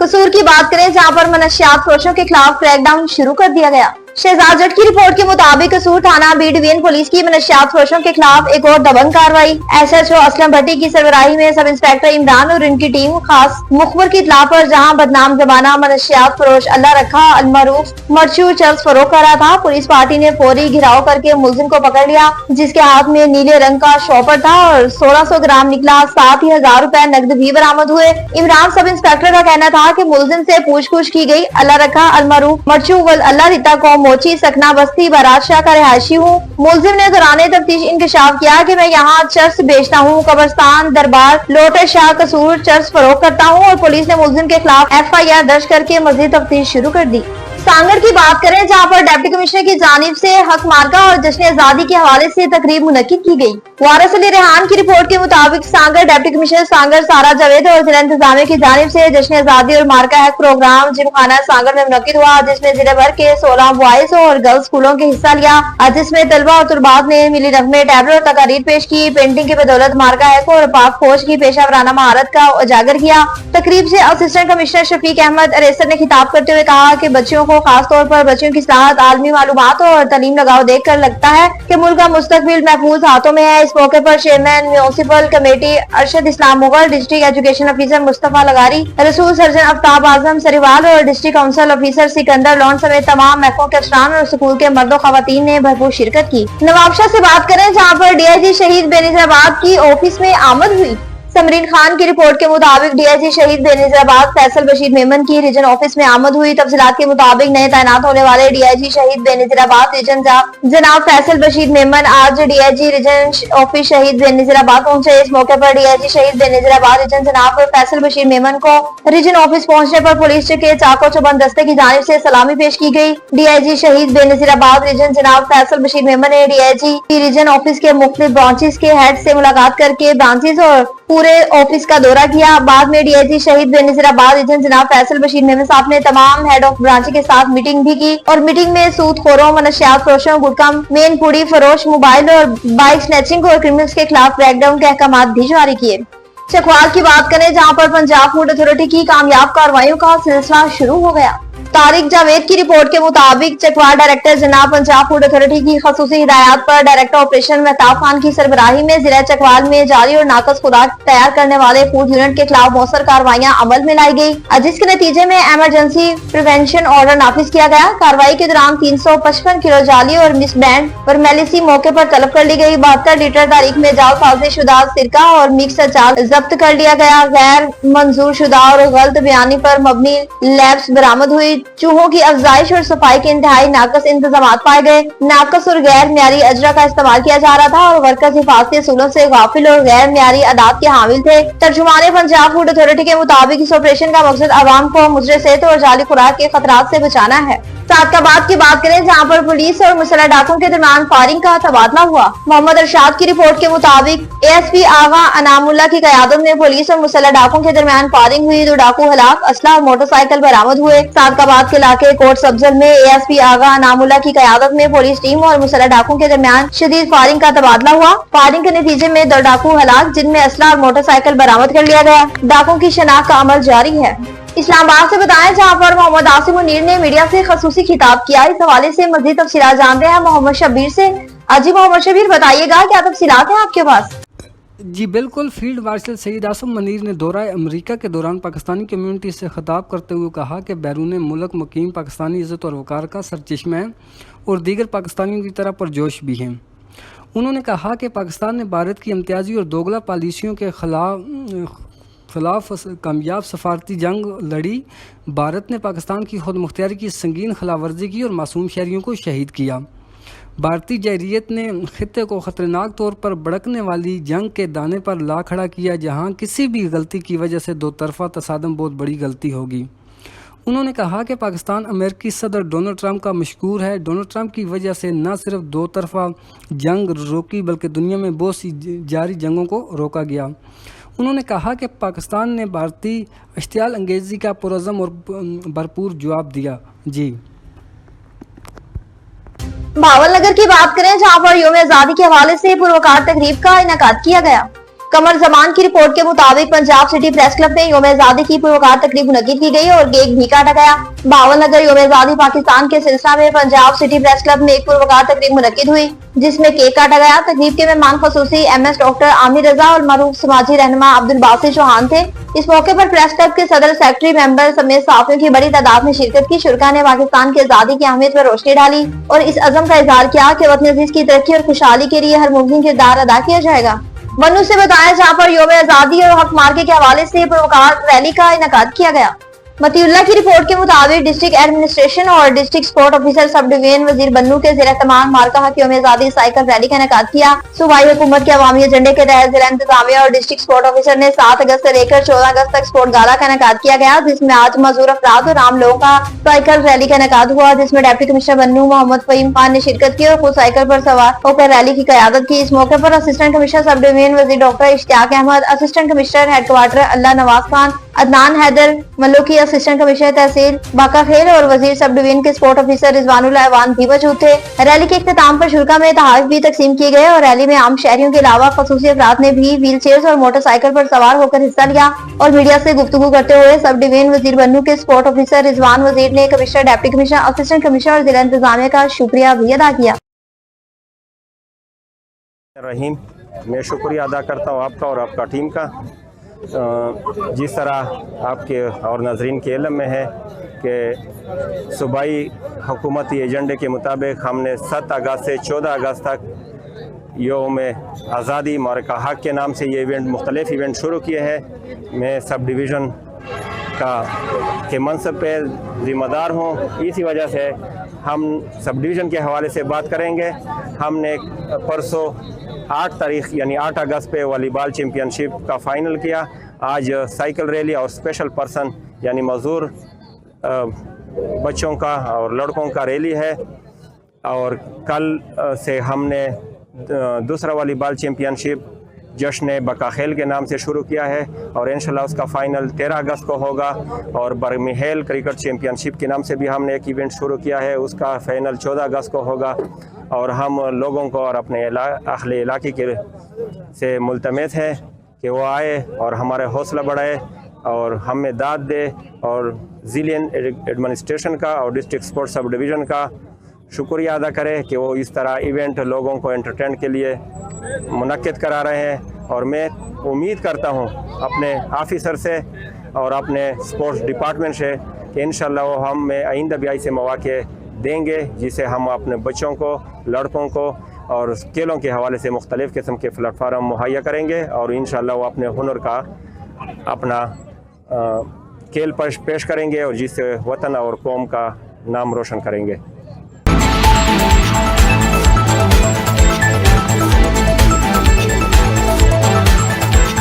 कसूर की बात करें जहां पर मनशियात फरोशों के खिलाफ क्रैकडाउन शुरू कर दिया गया। शहजाद जट की रिपोर्ट के मुताबिक कसूर थाना बी डिवीजन पुलिस की मनशियात फरोशों के खिलाफ एक और दबंग कार्रवाई। एसएचओ असलम भट्टी की सरबराही में सब इंस्पेक्टर इमरान और इनकी टीम खास मुखबर की इत्तला पर जहां बदनाम जमाना मनशियात फरोश अल्लाह रखा अलमरूफ मरचू चर्च फरोख कर रहा था, पुलिस पार्टी ने फौरी घिराव करके मुलजिम को पकड़ लिया, जिसके हाथ में नीले रंग का शॉपर था और 1600 ग्राम निकला। 7,000 रुपए नकद भी बरामद हुए। इमरान सब इंस्पेक्टर का कहना था कि मुलजिम से पूछ-पूछ की गई। अल्लाह रखा अलमरूफ मरचू वल अल्लाह रिता को मोची सकना बस्ती बारात शाह का रिहायशी हूँ। मुलजिम ने दौरान तफ्तीश इंकशाफ किया कि मैं यहाँ चर्च बेचता हूँ, कब्रस्तान दरबार लोटस शाह कसूर चर्च फरोख करता हूँ और पुलिस ने मुलजिम के खिलाफ FIR दर्ज करके मजीद तफ्तीश शुरू कर दी। सांगड़ की बात करें जहां पर डिप्टी कमिश्नर की जानिब से हक मार्का और जश्न आजादी के हवाले से तकरीब मुनक्किद की गई। वारिस अली रेहान की रिपोर्ट के मुताबिक सांगड़ डिप्टी कमिश्नर सांगड़ सारा जावेद और जिला इंतजामिया की जानिब से जश्न आजादी और मार्का हक प्रोग्राम जिमखाना सांगड़ में मुनक्किद हुआ, जिसमें जिले भर के 16 बॉयज और गर्ल्स स्कूलों के हिस्सा लिया, जिसमें तलबा और तुलबात ने मिली रकमें टैबलेट और तकारीर पेश की। पेंटिंग की बदौलत मार्का हक और पाक फौज की पेशा वराना महारत का उजागर किया। तकरीब से असिस्टेंट कमिश्नर शफीक अहमद अरेसर ने खिताब करते हुए कहा कि बच्चों को खास तौर पर बच्चों की सलाहत आलमी मालूमात और तालीम लगाव देख कर लगता है कि मुल्क का मुस्तकबिल महफूज हाथों में है। इस मौके पर chairman municipal committee Arshad Islam Mughal, district education officer Mustafa लगारी, रसूल सर्जन आफ्ताब आजम सरीवाल और district council officer Sikandar Lone समेत तमाम महकमों के अफसरान और स्कूल के मर्दों खवातीन ने भरपूर शिरकत की। नवाबशाह से बात करें जहाँ पर DIG शहीद बेनज़ीराबाद की ऑफिस में आमद हुई। समरीन खान की रिपोर्ट के मुताबिक DIG शहीद बेनज़ीराबाद फैसल बशीर मेमन की रीजन ऑफिस में आमद हुई। तफसीलात के मुताबिक नए तैनात होने वाले DIG शहीद बेनज़ीराबाद रीजन जनाब फैसल बशीर मेमन आज DIG रीजन ऑफिस शहीद बेनज़ीराबाद पहुंचे। इस मौके पर DIG शहीद बेनज़ीराबाद रीजन जनाब फैसल बशीर मेमन को रीजन ऑफिस पहुंचने पर पुलिस के चाको चौबंद दस्ते की जानिब से सलामी पेश की गई। DIG शहीद बेनज़ीराबाद रीजन जनाब फैसल बशीर मेमन ने DIG रीजन ऑफिस के मुख्तलिफ ब्रांचेस के हेड से मुलाकात करके ब्रांचेस और पूरे ऑफिस का दौरा किया। बाद में DIG शहीद बेनज़ीराबाद रीजन जनाब फैसल बशीर मेमन साहब ने तमाम हेड ऑफ ब्रांच के साथ मीटिंग भी की और मीटिंग में सूदखोरों, मनशियात फरोशों, गुटखा मेन पुड़ी फरोश, मोबाइल और बाइक स्नैचिंग और क्रिमिनल्स के खिलाफ क्रैकडाउन के अहकाम भी जारी किए। चकवाल की बात करें जहां पर पंजाब फूड अथॉरिटी की कामयाब कार्रवाइयों का सिलसिला शुरू हो गया। तारिक जावेद की रिपोर्ट के मुताबिक चकवाल डायरेक्टर जनाब पंजाब फूड अथॉरिटी की खसूसी हिदायत पर डायरेक्टर ऑपरेशन महताब खान की सरबराही में जिला चकवाल में जारी और नाकस खुराक तैयार करने वाले फूड यूनिट के खिलाफ मौसर कार्रवाइयां अमल में लाई गई, जिसके नतीजे में इमरजेंसी प्रिवेंशन ऑर्डर नाफिज किया गया। कार्रवाई के दौरान 355 किलो जाली और मिस बैंड और मेलिसी मौके पर तलब कर ली गई। 72 लीटर तारीख में जाल साजिशुदा सिरका और मिक्स अचार जब्त कर लिया गया। गैर मंजूर शुदा और गलत बयानी पर मबनी लैब्स बरामद हुई। चूहों की अफजाइश और सफाई के इंतहाई नाकस इंतजाम पाए गए। नाकस और गैर म्यारी अजरा का इस्तेमाल किया जा रहा था और वर्कर्स हिफाजती असूलों से गाफिल और गैर म्यारी आदात के हामिल थे। तर्जुमाने पंजाब फूड अथॉरिटी के मुताबिक इस ऑपरेशन का मकसद आवाम को मुजरे सेहत और जाली खुराक के खतरात से बचाना है। सादकाबाद की बात करें जहां पर पुलिस और मुसल्लह डाकुओं के दरमियान फायरिंग का तबादला हुआ। मोहम्मद अरशाद की रिपोर्ट के मुताबिक ASP आगा अनामुल्लाह की क़यादत में पुलिस और मुसल्लह डाकुओं के दरमियान फायरिंग हुई। 2 डाकू हलाक, असला और मोटरसाइकिल बरामद हुए। सादकाबाद के इलाके कोट सब्जल में ASP आगा अनामुल्लाह की क़यादत में पुलिस टीम और मुसल्लह डाकुओं के दरमियान शदीद फायरिंग का तबादला हुआ। फायरिंग के नतीजे में 2 डाकू हलाक, जिनमें असला और मोटरसाइकिल बरामद कर लिया गया। डाकुओं की शनाख्त का अमल जारी है। इस्लामाबाद से बताएं जहां पर मोहम्मद आसिम मुनीर ने मीडिया से खसूसी खिताब किया। इस हवाले से मजीद तफसीलात जानते हैं मोहम्मद शबीर से। अजी मोहम्मद शबीर बताइएगा क्या तफसीलात हैं आपके पास? जी बिल्कुल। फील्ड मार्शल सईद आसिम मुनीर ने दौरा अमेरिका के दौरान पाकिस्तानी कम्यूनिटी से खिताब करते हुए कहा कि बैरून मुल्क मुकीम पाकिस्तानी इज़्ज़त और वक़ार का सरचश्मा है और दीगर पाकिस्तानियों की तरह पुरजोश भी हैं। उन्होंने कहा कि पाकिस्तान ने भारत की इम्तियाजी और दोगला पॉलिसियों के खिलाफ कामयाब सफारती जंग लड़ी। भारत ने पाकिस्तान की खुद मुख्तियारी की संगीन खिलाफवर्जी की और मासूम शहरियों को शहीद किया। भारतीय जहरीत ने खित्ते को ख़तरनाक तौर पर भड़कने वाली जंग के दाने पर ला खड़ा किया, जहां किसी भी गलती की वजह से दो तरफा तसादम बहुत बड़ी गलती होगी। उन्होंने कहा कि पाकिस्तान अमेरिकी सदर डोनाल्ड ट्रंप का मशकूर है। डोनाल्ड ट्रंप की वजह से न सिर्फ दो तरफा जंग रोकी बल्कि दुनिया में बहुत सी जारी जंगों को रोका गया। उन्होंने कहा कि पाकिस्तान ने भारतीय इश्तियाल अंगेज़ी का पुरज़म और भरपूर जवाब दिया। जी भावल नगर की बात करें जहां पर यौम आजादी के हवाले से पुरवकार तकरीब का इनेकाद किया गया। कमर जमान की रिपोर्ट के मुताबिक पंजाब सिटी प्रेस क्लब में योम आजादी की पुरवकार तकरीब मुनक्किद की गई और केक भी काटा गया। बावन नगर योम आजादी पाकिस्तान के सिलसिला में पंजाब सिटी प्रेस क्लब में एक पुरवकार तकरीब मुनक्किद हुई, जिसमें केक काटा गया। तकरीब के मेहमान खसूसी MS डॉक्टर आमिर रजा और मरूफ समाजी रहनुमा अब्दुल बासित चौहान थे। इस मौके पर प्रेस क्लब के सदर सेक्रेटरी मेंबर समेत साफियों की बड़ी तादाद में शिरकत की। शुरका ने पाकिस्तान की आजादी की अहमियत पर रोशनी डाली और इस अज़म का इजहार किया कि वतन अजीज की तरक्की और खुशहाली के लिए हर मुमकिन किरदार अदा किया जाएगा। मनु से बताया जहाँ पर योम आजादी और हक मार्के के हवाले से पुरवकार रैली का इनेकाद किया गया। मतीउल्लाह की रिपोर्ट के मुताबिक डिस्ट्रिक्ट एडमिनिस्ट्रेशन और डिस्ट्रिक्ट स्पोर्ट ऑफिसर सब डिवीजन वजीर बन्नू के ज़ेर तमाम मार्का हक योम आजादी साइकिल रैली का इनेकाद किया। सूबाई हुकूमत के अवामी एजेंडे के तहत जिला इंतजामिया और डिस्ट्रिक्ट स्पोर्ट ऑफिसर ने 7 अगस्त से लेकर 14 अगस्त तक स्पोर्ट गाला का इनेकाद किया गया, जिसमें आज मजदूर अफराद और आम लोगों का साइकिल रैली का इनेकाद हुआ, जिसमें डिप्टी कमिश्नर बन्नू मोहम्मद फहीम खान ने शिरकत की और खुद साइकिल पर सवार होकर रैली की क़यादत की। इस मौके पर assistant commissioner sub division Wazir doctor Ishtiaq Ahmed, assistant commissioner headquarter Allah Nawaz Khan, Adnan Haider Malluki, assistant commissioner tehsil Baka Khel और वजीर सब डिवीजन के स्पोर्ट ऑफिसर रिजवानुल अहवान भी मौजूद थे। रैली के इख्तिताम पर शुल्का में तोहफे भी तकसीम किए गए और रैली में आम शहरियों के अलावा खसूसी अफराद ने भी व्हील चेयर और मोटरसाइकिल पर सवार होकर हिस्सा लिया और मीडिया से गुफ्तगू करते हुए सब डिवीजन वजीर बन्नू के स्पोर्ट ऑफिसर रिजवान वजीर ने commissioner, deputy commissioner, assistant commissioner और जिला इंतजामिया का शुक्रिया भी अदा किया। रहीम, मैं शुक्रिया अदा करता हूँ आपका और आपका टीम का। जिस तरह आपके और नाजरीन के इल्म में है कि सूबाई हुकूमती एजेंडे के मुताबिक हमने 7 अगस्त से 14 अगस्त तक योम आज़ादी मार्का हक के नाम से ये इवेंट, मुख्तलिफ इवेंट शुरू किए हैं। मैं सब डिवीज़न के मनसब पे ज़िम्मेदार हूँ। इसी वजह से हम सब डिवीज़न के हवाले से बात करेंगे। हमने परसों 8 तारीख यानी 8 अगस्त पे वॉलीबॉल चैम्पियनशिप का फ़ाइनल किया। आज साइकिल रैली और स्पेशल पर्सन यानी मज़दूर बच्चों का और लड़कों का रैली है और कल से हमने दूसरा वॉलीबॉल चैम्पियनशिप जश्न बकाखेल के नाम से शुरू किया है और इंशाल्लाह उसका फ़ाइनल 13 अगस्त को होगा। और बर्मिंघम क्रिकेट चैम्पियनशिप के नाम से भी हमने एक इवेंट शुरू किया है, उसका फ़ाइनल 14 अगस्त को होगा। और हम लोगों को और अपने अहले इलाके के से मुल्तमस है कि वो आए और हमारे हौसला बढ़ाए और हमें दाद दे और ज़िला एडमिनिस्ट्रेशन का और डिस्ट्रिक्ट स्पोर्ट्स सब डिवीज़न का शुक्रिया अदा करें कि वो इस तरह इवेंट लोगों को एंटरटेन के लिए मुनक्किद करा रहे हैं। और मैं उम्मीद करता हूँ अपने ऑफिसर से और अपने स्पोर्ट्स डिपार्टमेंट से कि इंशाल्लाह वो हमें आइंदा भी ऐसे मौके देंगे जिसे हम अपने बच्चों को, लड़कों को और खेलों के हवाले से मुख्तलिफ़ किस्म के प्लेटफार्म मुहैया करेंगे और इंशाल्लाह वो अपने हुनर का अपना खेल पेश करेंगे और जिससे वतन और कौम का नाम रोशन करेंगे।